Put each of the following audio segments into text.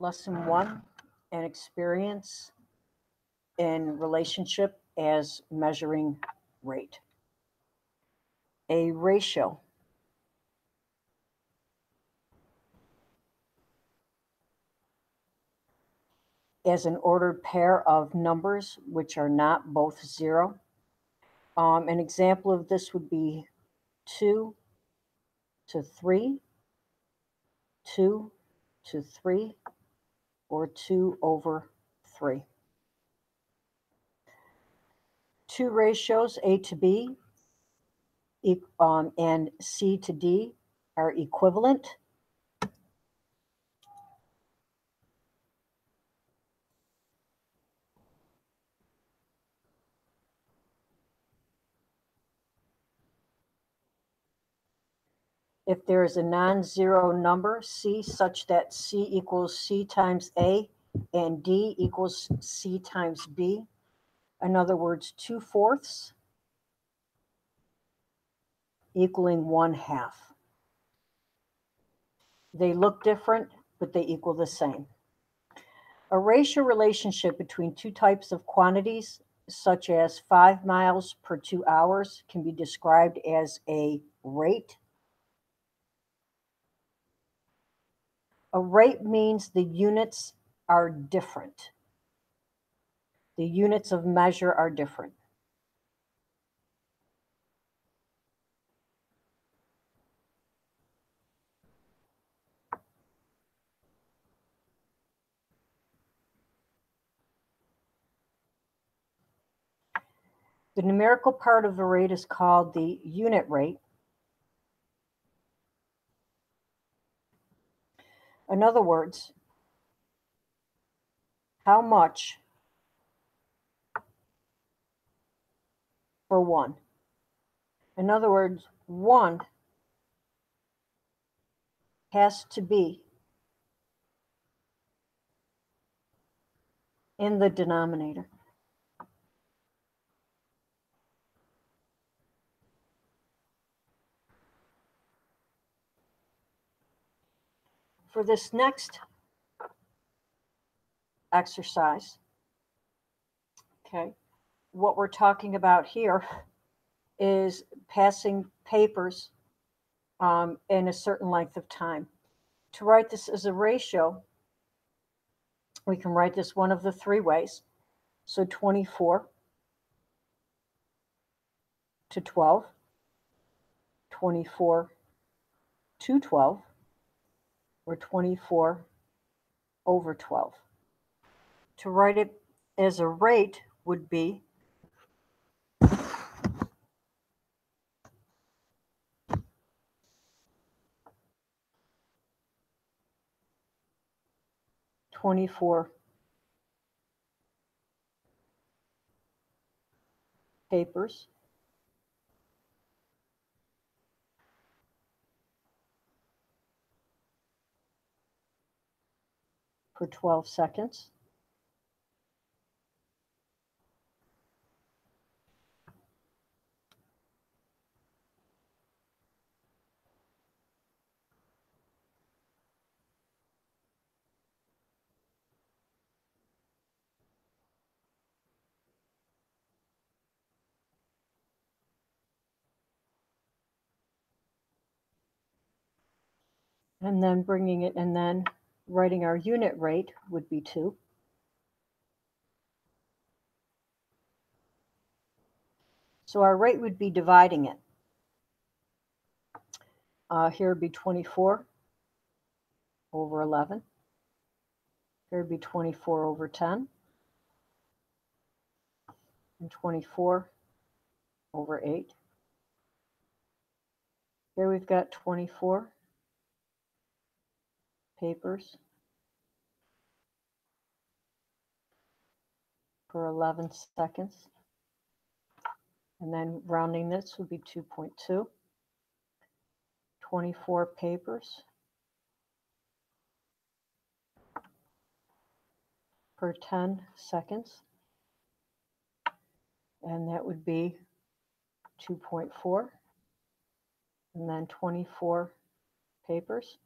Lesson 1, an experience in relationship as measuring rate. A ratio. As an ordered pair of numbers which are not both zero. An example of this would be 2 to 3, 2 to 3, or 2 over 3. Two ratios, A to B and C to D, are equivalent. If there is a non-zero number, C, such that C equals C times A and D equals C times B, in other words, 2/4 equaling 1/2. They look different, but they equal the same. A ratio relationship between two types of quantities, such as 5 miles per 2 hours, can be described as a rate. A rate means the units are different. The units of measure are different. The numerical part of the rate is called the unit rate. In other words, how much for 1? In other words, 1 has to be in the denominator. For this next exercise, okay, what we're talking about here is passing papers in a certain length of time. To write this as a ratio, we can write this one of the 3 ways. So 24 to 12, 24 to 12, or 24 over 12. To write it as a rate would be 24 papers for 12 seconds. And then bringing it, and then writing our unit rate would be 2. So our rate would be dividing it. Here would be 24 over 11. Here would be 24 over 10. And 24 over 8. Here we've got 24 papers for 11 seconds. And then rounding this would be 2.2. 24 papers for 10 seconds. And that would be 2.4. And then 24 papers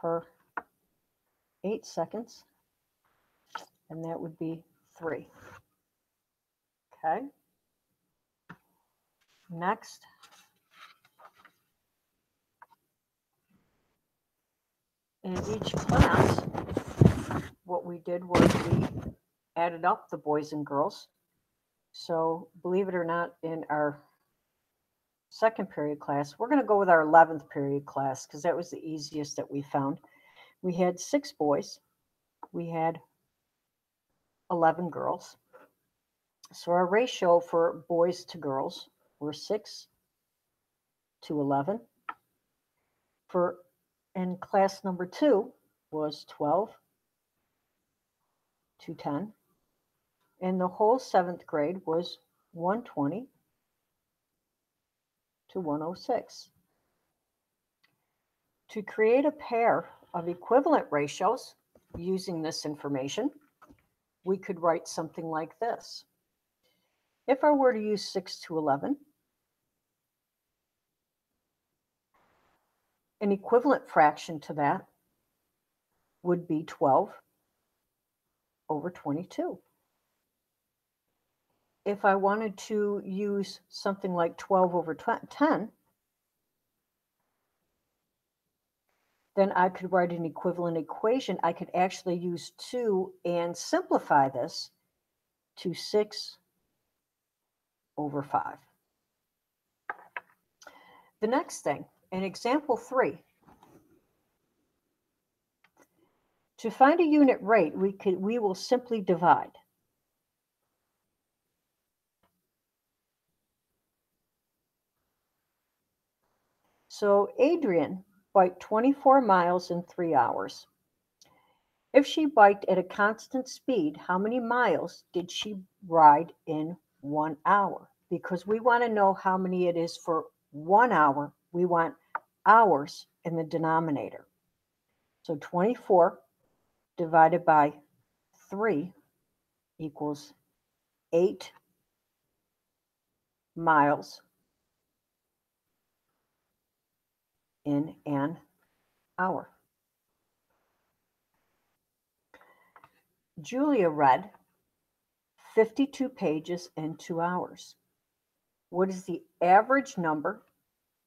per 8 seconds, and that would be 3. Okay. Next, in each class, what we did was we added up the boys and girls. So believe it or not, in our second period class, we're going to go with our 11th period class because that was the easiest that we found. We had 6 boys. We had 11 girls. So our ratio for boys to girls were 6 to 11. In class number 2 was 12 to 10. And the whole 7th grade was 120 to 106. To create a pair of equivalent ratios using this information, we could write something like this. If I were to use 6 to 11, an equivalent fraction to that would be 12 over 22. If I wanted to use something like 12 over 10, then I could write an equivalent equation. I could actually use 2 and simplify this to 6 over 5. The next thing, in example 3, to find a unit rate, we will simply divide. So Adrian biked 24 miles in 3 hours. If she biked at a constant speed, how many miles did she ride in 1 hour? Because we want to know how many it is for 1 hour. We want hours in the denominator. So 24 divided by 3 equals 8 miles in an hour. Julia read 52 pages in 2 hours. What is the average number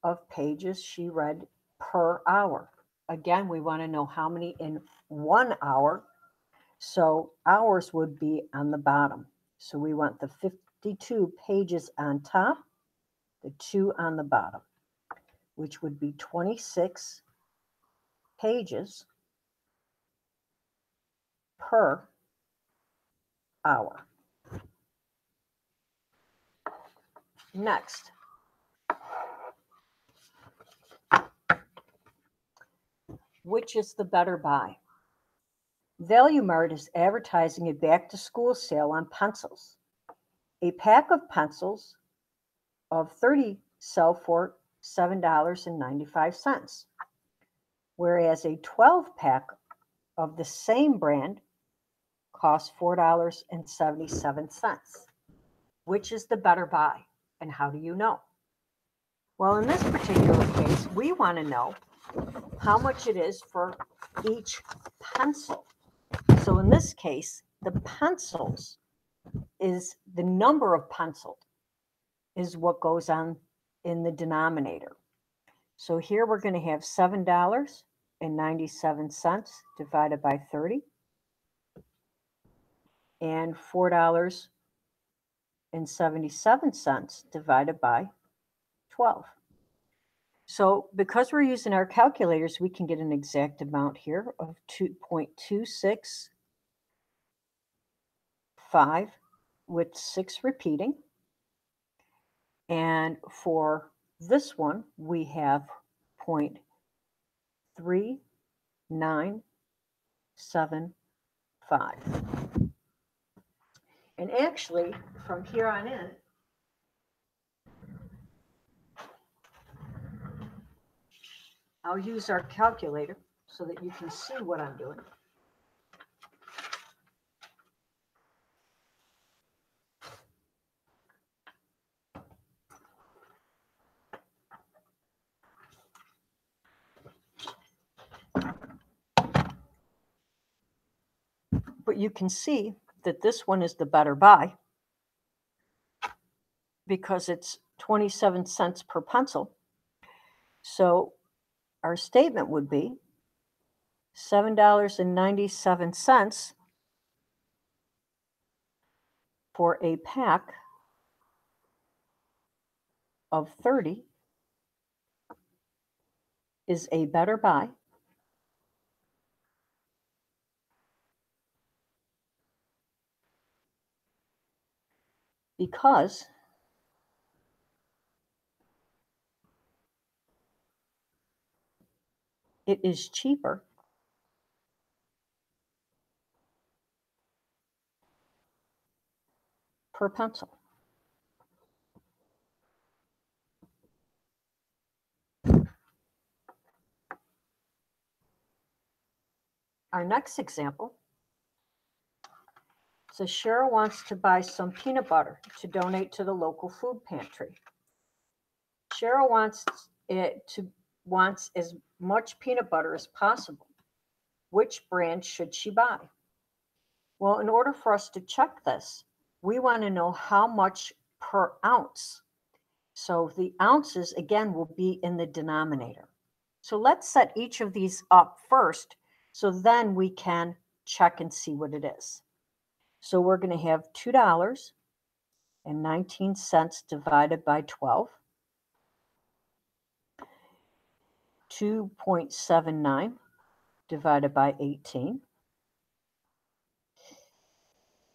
of pages she read per hour? Again, we want to know how many in 1 hour. So hours would be on the bottom. So we want the 52 pages on top, the 2 on the bottom, which would be 26 pages per hour. Next, which is the better buy? Value Mart is advertising a back-to-school sale on pencils. A pack of pencils of 30 sell for $7.95, whereas a 12-pack of the same brand costs $4.77. Which is the better buy, and how do you know? Well, in this particular case, we want to know how much it is for each pencil. So in this case, the pencils is the number of pencils is what goes on in the denominator. So here we're going to have $7.97 divided by 30 and $4.77 divided by 12. So because we're using our calculators, we can get an exact amount here of 2.265 with 6 repeating. And for this one, we have 0.3975. And actually, from here on in, I'll use our calculator so that you can see what I'm doing. But you can see that this one is the better buy because it's 27 cents per pencil. So our statement would be $7.97 for a pack of 30 is a better buy because it is cheaper per pencil. Our next example says Cheryl wants to buy some peanut butter to donate to the local food pantry. Cheryl wants as much peanut butter as possible. Which brand should she buy? Well, in order for us to check this, we want to know how much per ounce. So the ounces, again, will be in the denominator. So let's set each of these up first, so then we can check and see what it is. So we're going to have $2.19 divided by 12, 2.79 divided by 18,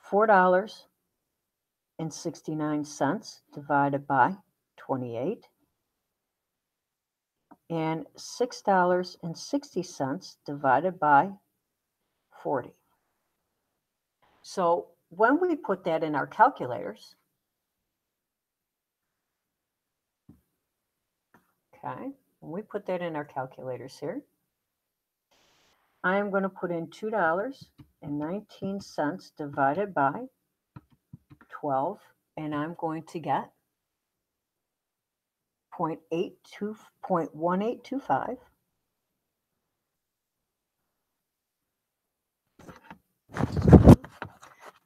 $4.69 divided by 28, and $6.60 divided by 40. So when we put that in our calculators, okay, when we put that in our calculators here, I am going to put in $2.19 divided by 12, and I'm going to get 0.1825.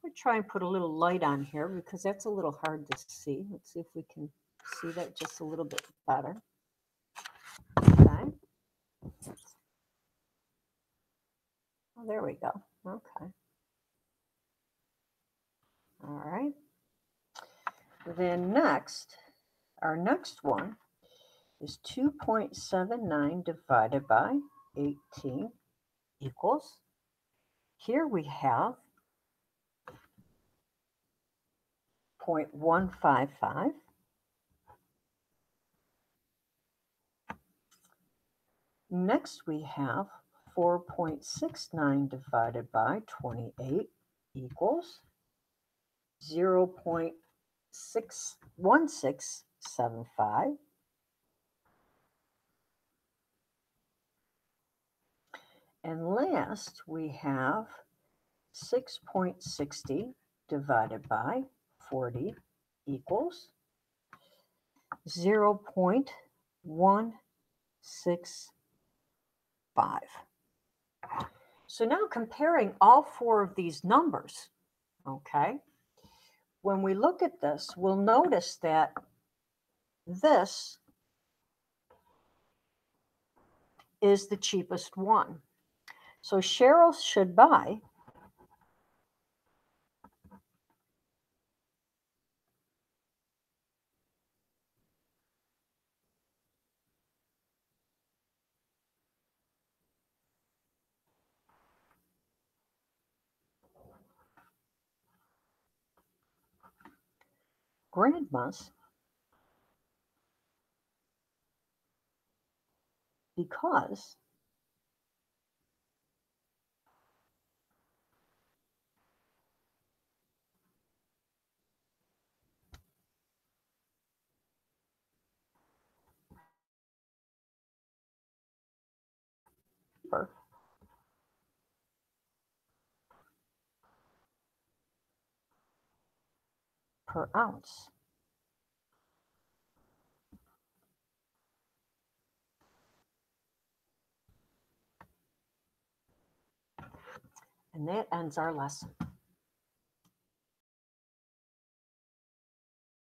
We'll try and put a little light on here because that's a little hard to see. Let's see if we can see that just a little bit better. Okay. Oh, there we go. Okay. All right. Then next, our next one is 2.79 divided by 18 equals, here we have 0.155. Next we have 4.69 divided by 28 equals 0.61675. And last we have 6.60 divided by 40 equals 0.165. So now comparing all four of these numbers, okay, when we look at this, we'll notice that this is the cheapest one. So Cheryl should buy Grandma's because per ounce. And that ends our lesson.